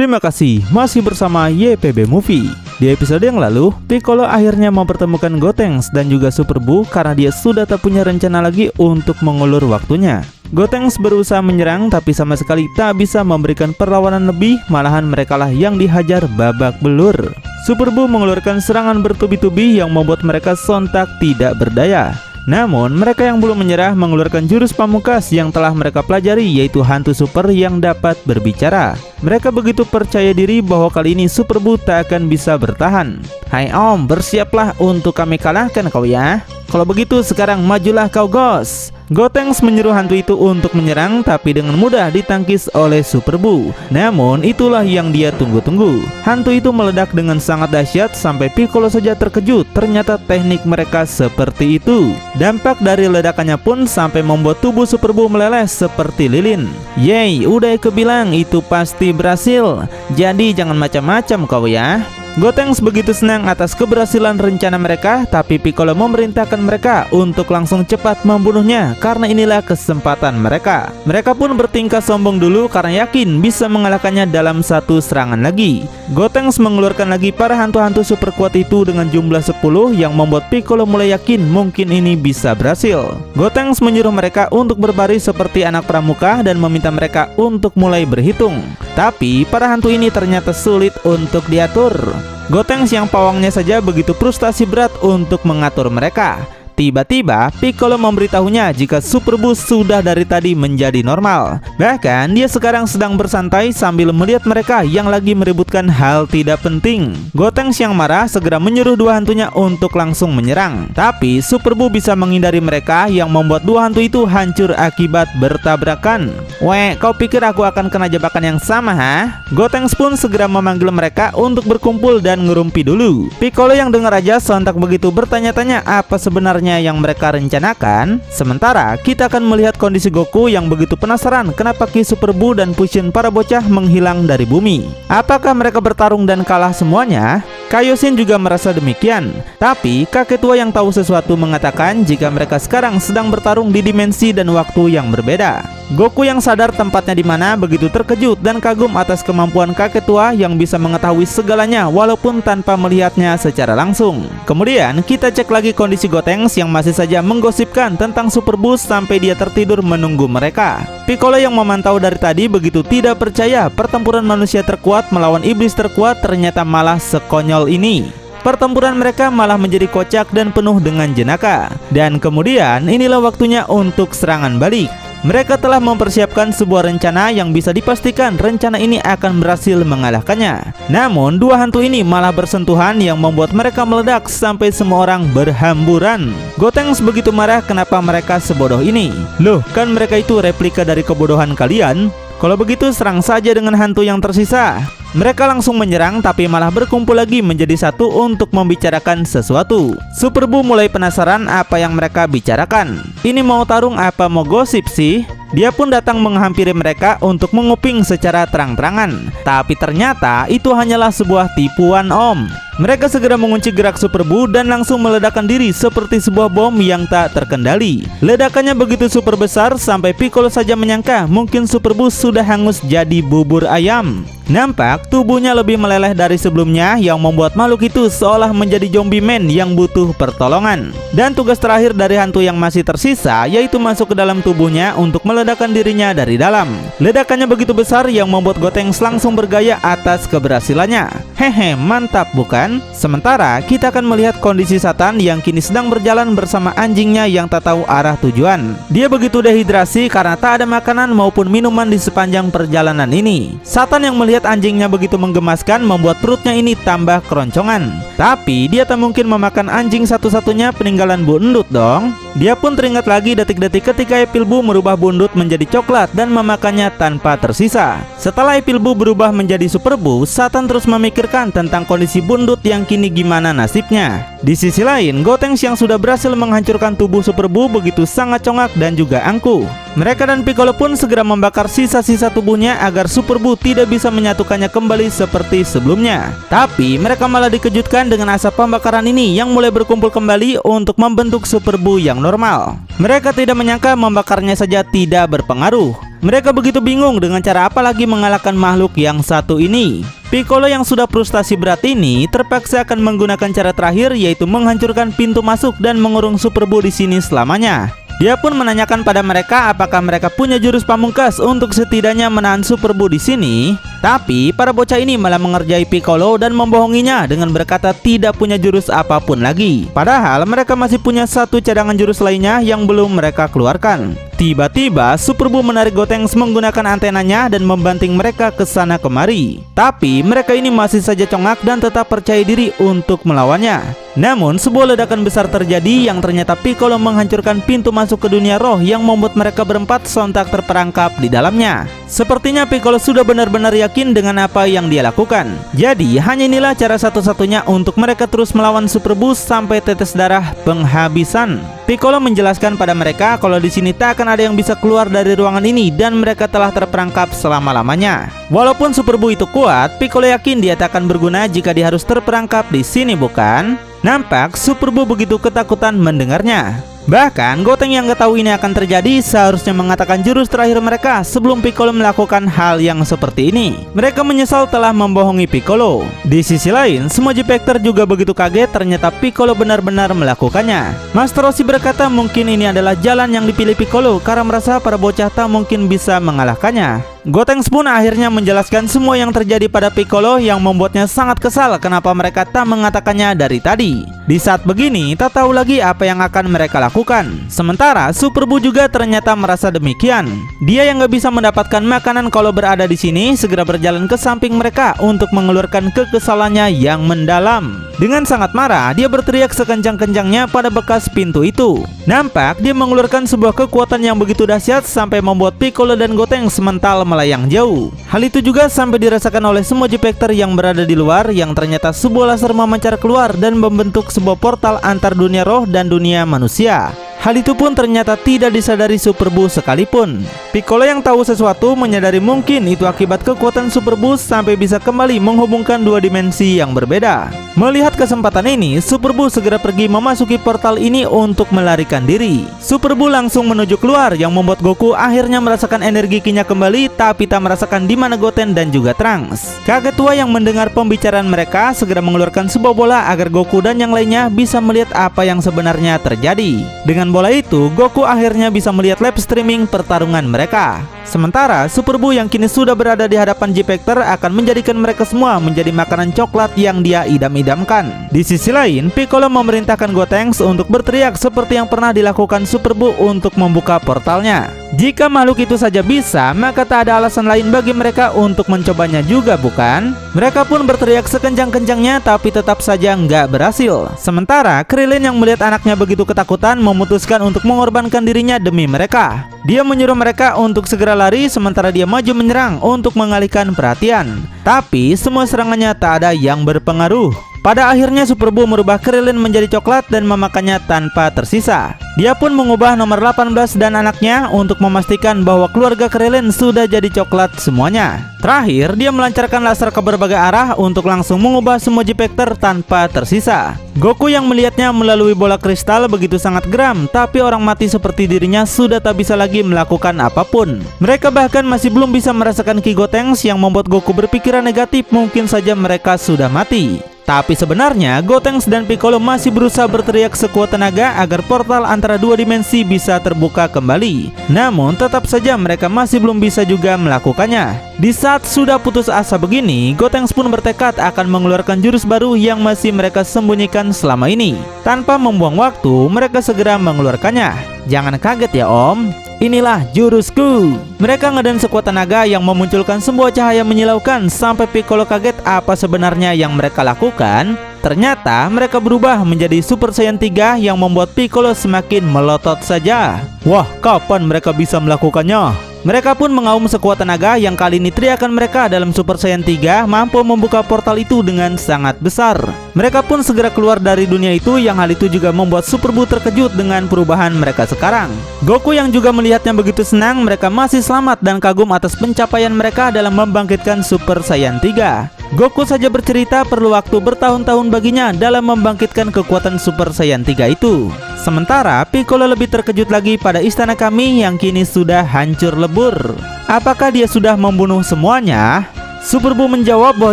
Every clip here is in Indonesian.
Terima kasih masih bersama YPB Movie. Di episode yang lalu, Piccolo akhirnya mempertemukan Gotenks dan juga Super Buu karena dia sudah tak punya rencana lagi untuk mengulur waktunya. Gotenks berusaha menyerang tapi sama sekali tak bisa memberikan perlawanan lebih, malahan merekalah yang dihajar babak belur. Super Buu mengeluarkan serangan bertubi-tubi yang membuat mereka sontak tidak berdaya. Namun mereka yang belum menyerah mengeluarkan jurus pamungkas yang telah mereka pelajari, yaitu hantu super yang dapat berbicara. Mereka begitu percaya diri bahwa kali ini Super Buu tak akan bisa bertahan. Hai Om, bersiaplah untuk kami kalahkan kau ya. Kalau begitu sekarang majulah kau Ghost. Gotenks menyuruh hantu itu untuk menyerang, tapi dengan mudah ditangkis oleh Super Buu. Namun itulah yang dia tunggu-tunggu. Hantu itu meledak dengan sangat dahsyat sampai Piccolo saja terkejut. Ternyata teknik mereka seperti itu. Dampak dari ledakannya pun sampai membuat tubuh Super Buu meleleh seperti lilin. Yeay, udah kebilang itu pasti berhasil. Jadi jangan macam-macam kau ya. Gotenks begitu senang atas keberhasilan rencana mereka, tapi Piccolo memerintahkan mereka untuk langsung cepat membunuhnya karena inilah kesempatan mereka. Mereka pun bertingkah sombong dulu karena yakin bisa mengalahkannya dalam satu serangan lagi. Gotenks mengeluarkan lagi para hantu-hantu super kuat itu dengan jumlah 10 yang membuat Piccolo mulai yakin mungkin ini bisa berhasil. Gotenks menyuruh mereka untuk berbaris seperti anak pramuka dan meminta mereka untuk mulai berhitung. Tapi para hantu ini ternyata sulit untuk diatur. Gotenks yang pawangnya saja begitu frustasi berat untuk mengatur mereka. Tiba-tiba Piccolo memberitahunya jika Super Buu sudah dari tadi menjadi normal. Bahkan dia sekarang sedang bersantai sambil melihat mereka yang lagi meributkan hal tidak penting. Gotenks yang marah segera menyuruh dua hantunya untuk langsung menyerang. Tapi Super Buu bisa menghindari mereka yang membuat dua hantu itu hancur akibat bertabrakan. Weh, kau pikir aku akan kena jebakan yang sama ha? Gotenks pun segera memanggil mereka untuk berkumpul dan ngerumpi dulu. Piccolo yang dengar aja sontak begitu bertanya-tanya apa sebenarnya yang mereka rencanakan. Sementara kita akan melihat kondisi Goku yang begitu penasaran kenapa Ki Super Buu dan Fusion para bocah menghilang dari bumi. Apakah mereka bertarung dan kalah semuanya? Kaioshin juga merasa demikian. Tapi kakek tua yang tahu sesuatu mengatakan jika mereka sekarang sedang bertarung di dimensi dan waktu yang berbeda. Goku yang sadar tempatnya di mana begitu terkejut dan kagum atas kemampuan kakek tua yang bisa mengetahui segalanya walaupun tanpa melihatnya secara langsung. Kemudian kita cek lagi kondisi Gotenks yang masih saja menggosipkan tentang Super Buu sampai dia tertidur menunggu mereka. Piccolo yang memantau dari tadi begitu tidak percaya pertempuran manusia terkuat melawan iblis terkuat ternyata malah sekonyol ini. Pertempuran mereka malah menjadi kocak dan penuh dengan jenaka. Dan kemudian inilah waktunya untuk serangan balik. Mereka telah mempersiapkan sebuah rencana yang bisa dipastikan rencana ini akan berhasil mengalahkannya. Namun dua hantu ini malah bersentuhan yang membuat mereka meledak sampai semua orang berhamburan. Gotenks begitu marah kenapa mereka sebodoh ini. Loh, kan mereka itu replika dari kebodohan kalian. Kalau begitu serang saja dengan hantu yang tersisa. Mereka langsung menyerang tapi malah berkumpul lagi menjadi satu untuk membicarakan sesuatu. Super Buu mulai penasaran apa yang mereka bicarakan. Ini mau tarung apa mau gosip sih? Dia pun datang menghampiri mereka untuk menguping secara terang-terangan. Tapi ternyata itu hanyalah sebuah tipuan Om. Mereka segera mengunci gerak Super Buu dan langsung meledakkan diri seperti sebuah bom yang tak terkendali. Ledakannya begitu super besar sampai Piccolo saja menyangka mungkin Super Buu sudah hangus jadi bubur ayam. Nampak tubuhnya lebih meleleh dari sebelumnya yang membuat makhluk itu seolah menjadi zombie man yang butuh pertolongan. Dan tugas terakhir dari hantu yang masih tersisa yaitu masuk ke dalam tubuhnya untuk meledakkan dirinya dari dalam. Ledakannya begitu besar yang membuat Gotenks langsung bergaya atas keberhasilannya. Hehe, mantap bukan? Sementara kita akan melihat kondisi Satan yang kini sedang berjalan bersama anjingnya yang tak tahu arah tujuan. Dia begitu dehidrasi karena tak ada makanan maupun minuman di sepanjang perjalanan ini. Satan yang melihat anjingnya begitu menggemaskan membuat perutnya ini tambah keroncongan. Tapi dia tak mungkin memakan anjing satu-satunya peninggalan Bu Endut dong. Dia pun teringat lagi detik-detik ketika Epil Buu merubah Bu Endut menjadi coklat dan memakannya tanpa tersisa. Setelah Epil Buu berubah menjadi Super Buu, Satan terus memikirkan tentang kondisi Bu Endut yang kini gimana nasibnya. Di sisi lain, Gotenks yang sudah berhasil menghancurkan tubuh Super Buu begitu sangat congak dan juga angkuh. Mereka dan Piccolo pun segera membakar sisa-sisa tubuhnya agar Super Buu tidak bisa menyatukannya kembali seperti sebelumnya. Tapi mereka malah dikejutkan dengan asap pembakaran ini yang mulai berkumpul kembali untuk membentuk Super Buu yang normal. Mereka tidak menyangka membakarnya saja tidak berpengaruh. Mereka begitu bingung dengan cara apa lagi mengalahkan makhluk yang satu ini. Piccolo yang sudah frustasi berat ini terpaksa akan menggunakan cara terakhir, yaitu menghancurkan pintu masuk dan mengurung Super Buu di sini selamanya. Dia pun menanyakan pada mereka apakah mereka punya jurus pamungkas untuk setidaknya menahan Super Buu di sini. Tapi para bocah ini malah mengerjai Piccolo dan membohonginya dengan berkata tidak punya jurus apapun lagi. Padahal mereka masih punya satu cadangan jurus lainnya yang belum mereka keluarkan. Tiba-tiba Super Buu menarik Gotenks menggunakan antenanya dan membanting mereka ke sana kemari. Tapi mereka ini masih saja congak dan tetap percaya diri untuk melawannya. Namun sebuah ledakan besar terjadi yang ternyata Piccolo menghancurkan pintu masuk ke dunia roh yang membuat mereka berempat sontak terperangkap di dalamnya. Sepertinya Piccolo sudah benar-benar yakin dengan apa yang dia lakukan. Jadi hanya inilah cara satu-satunya untuk mereka terus melawan Super Buu sampai tetes darah penghabisan. Piccolo menjelaskan pada mereka kalau di sini tak akan ada yang bisa keluar dari ruangan ini dan mereka telah terperangkap selama-lamanya. Walaupun Super Buu itu kuat, Piccolo yakin dia tak akan berguna jika dia harus terperangkap di sini, bukan? Nampak Super Buu begitu ketakutan mendengarnya. Bahkan Gotenks yang gak tahu ini akan terjadi seharusnya mengatakan jurus terakhir mereka sebelum Piccolo melakukan hal yang seperti ini. Mereka menyesal telah membohongi Piccolo. Di sisi lain, semua G-Factor juga begitu kaget ternyata Piccolo benar-benar melakukannya. Master Roshi berkata mungkin ini adalah jalan yang dipilih Piccolo karena merasa para bocah tak mungkin bisa mengalahkannya. Gotenks pun akhirnya menjelaskan semua yang terjadi pada Piccolo yang membuatnya sangat kesal kenapa mereka tak mengatakannya dari tadi. Di saat begini, tak tahu lagi apa yang akan mereka lakukan. Sementara Super Buu juga ternyata merasa demikian. Dia yang gak bisa mendapatkan makanan kalau berada di sini segera berjalan ke samping mereka untuk mengeluarkan kekesalannya yang mendalam. Dengan sangat marah, dia berteriak sekencang-kencangnya pada bekas pintu itu. Nampak dia mengeluarkan sebuah kekuatan yang begitu dahsyat sampai membuat Piccolo dan Gotenks mental melayang jauh. Hal itu juga sampai dirasakan oleh semua G-Factor yang berada di luar, yang ternyata sebuah laser memancar keluar dan membentuk sebuah portal antar dunia roh dan dunia manusia. Hal itu pun ternyata tidak disadari Super Buu sekalipun. Piccolo yang tahu sesuatu menyadari mungkin itu akibat kekuatan Super Buu sampai bisa kembali menghubungkan dua dimensi yang berbeda. Melihat kesempatan ini, Super Buu segera pergi memasuki portal ini untuk melarikan diri. Super Buu langsung menuju keluar yang membuat Goku akhirnya merasakan energi Ki-nya kembali, tapi tak merasakan di mana Goten dan juga Trunks. Kakek tua yang mendengar pembicaraan mereka segera mengeluarkan sebuah bola agar Goku dan yang lainnya bisa melihat apa yang sebenarnya terjadi. Dengan bola itu, Goku akhirnya bisa melihat live streaming pertarungan mereka. Sementara Super Buu yang kini sudah berada di hadapan G-Factor akan menjadikan mereka semua menjadi makanan coklat yang dia idam-idamkan. Di sisi lain, Piccolo memerintahkan Gotenks untuk berteriak seperti yang pernah dilakukan Super Buu untuk membuka portalnya. Jika makhluk itu saja bisa, maka tak ada alasan lain bagi mereka untuk mencobanya juga, bukan? Mereka pun berteriak sekencang-kencangnya tapi tetap saja nggak berhasil. Sementara Krillin yang melihat anaknya begitu ketakutan memutuskan untuk mengorbankan dirinya demi mereka. Dia menyuruh mereka untuk segera lari sementara dia maju menyerang untuk mengalihkan perhatian. Tapi semua serangannya tak ada yang berpengaruh. Pada akhirnya Super Buu merubah Krillin menjadi coklat dan memakannya tanpa tersisa. Dia pun mengubah nomor 18 dan anaknya untuk memastikan bahwa keluarga Krillin sudah jadi coklat semuanya. Terakhir, dia melancarkan laser ke berbagai arah untuk langsung mengubah semua G-Factor tanpa tersisa. Goku yang melihatnya melalui bola kristal begitu sangat geram, tapi orang mati seperti dirinya sudah tak bisa lagi melakukan apapun. Mereka bahkan masih belum bisa merasakan Ki Gotenks yang membuat Goku berpikiran negatif mungkin saja mereka sudah mati. Tapi sebenarnya Gotenks dan Piccolo masih berusaha berteriak sekuat tenaga agar portal antara dua dimensi bisa terbuka kembali. Namun tetap saja mereka masih belum bisa juga melakukannya. Di saat sudah putus asa begini, Gotenks pun bertekad akan mengeluarkan jurus baru yang masih mereka sembunyikan selama ini. Tanpa membuang waktu, mereka segera mengeluarkannya. Jangan kaget ya Om, inilah jurusku. Mereka ngeden sekuat tenaga yang memunculkan sebuah cahaya menyilaukan sampai Piccolo kaget apa sebenarnya yang mereka lakukan. Ternyata mereka berubah menjadi Super Saiyan 3 yang membuat Piccolo semakin melotot saja. Wah, kapan mereka bisa melakukannya? Mereka pun mengaum sekuat tenaga yang kali ini teriakan mereka dalam Super Saiyan 3 mampu membuka portal itu dengan sangat besar. Mereka pun segera keluar dari dunia itu yang hal itu juga membuat Super Buu terkejut dengan perubahan mereka sekarang. Goku yang juga melihatnya begitu senang mereka masih selamat dan kagum atas pencapaian mereka dalam membangkitkan Super Saiyan 3. Goku saja bercerita perlu waktu bertahun-tahun baginya dalam membangkitkan kekuatan Super Saiyan 3 itu. Sementara Piccolo lebih terkejut lagi pada istana kami yang kini sudah hancur lebur. Apakah dia sudah membunuh semuanya? Super Buu menjawab bahwa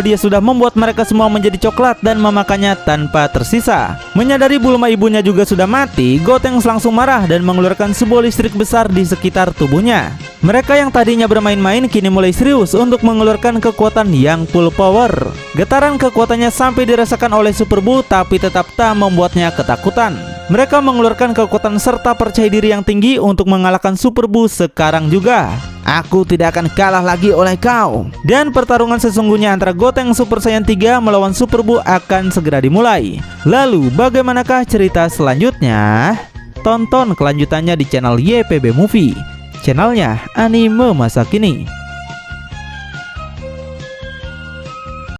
dia sudah membuat mereka semua menjadi coklat dan memakannya tanpa tersisa. Menyadari Bulma ibunya juga sudah mati, Gotenks langsung marah dan mengeluarkan sebuah listrik besar di sekitar tubuhnya. Mereka yang tadinya bermain-main kini mulai serius untuk mengeluarkan kekuatan yang full power. Getaran kekuatannya sampai dirasakan oleh Super Buu tapi tetap tak membuatnya ketakutan. Mereka mengeluarkan kekuatan serta percaya diri yang tinggi untuk mengalahkan Super Buu sekarang juga. Aku tidak akan kalah lagi oleh kau. Dan pertarungan sesungguhnya antara Gotenks Super Saiyan 3 melawan Super Buu akan segera dimulai. Lalu bagaimanakah cerita selanjutnya? Tonton kelanjutannya di channel YPB Movie, channelnya anime masa kini.